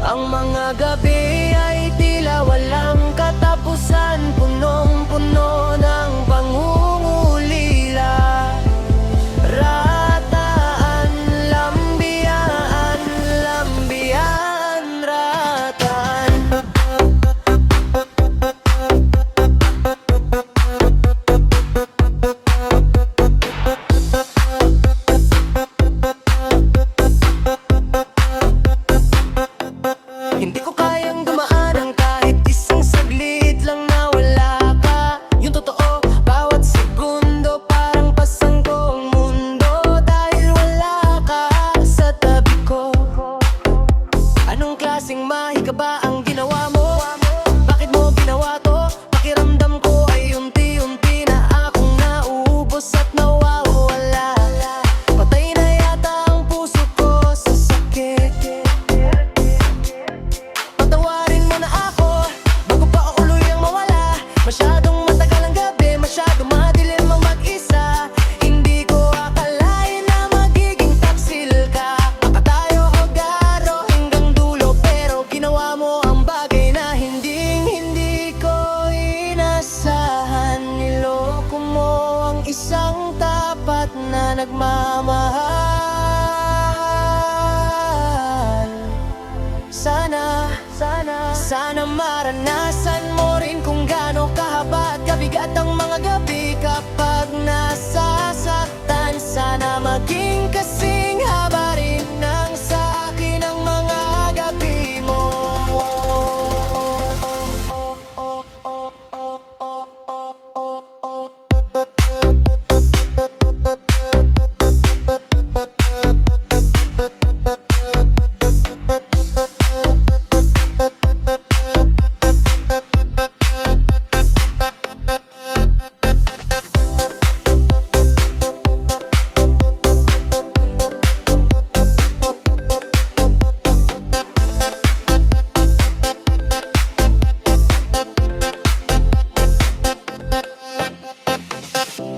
Ang mga gabi ay tila walang katapusan, punong-puno ng pangungulila. Rataan, lambiyaan, lambiyaan, rataan. Hindi ko kayang dumaan ang kahit isang saglit lang na wala ka. Yung totoo, bawat segundo parang pasang kong mundo, dahil wala ka sa tabi ko. Anong klaseng mahika ba ang ginawa mo? Bakit mo ginawa to? Pakiramdam ko ay unti-unti na akong nauubos at nawawala. Patay na yata ang puso ko sa sakit. Patawarin mo na ako bago pa ako uluyang mawala. Masyadong matagal ang gabi, masyadong madilim ang mag-isa. Hindi ko akalain na magiging taksil ka. Akatayo o garo hanggang dulo, pero ginawa mo ang bagay na hindi ko inasahan. Niloko mo ang isang tapat na nagmamahal. Sana maranasan mo rin kung gaano kahaba at kabigat ang mga gabi kapag nasasaktan. Sana maging kasing haba rin ng sa akin ang mga gabi mo.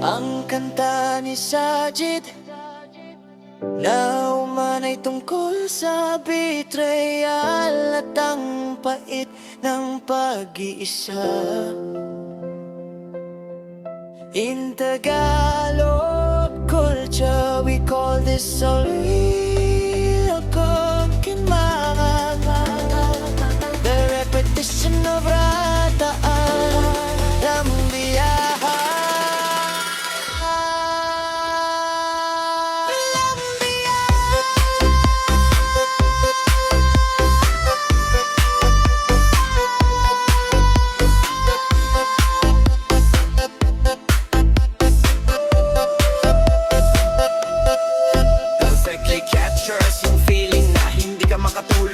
Ang kanta ni Sajid na umanay tungkol sa betrayal at ang pait ng pag-iisa. In Tagalog culture, we call this solilog kinmangan. The repetition of rataan, lambiyahan. Perfectly captures yung feeling na hindi ka makatulog.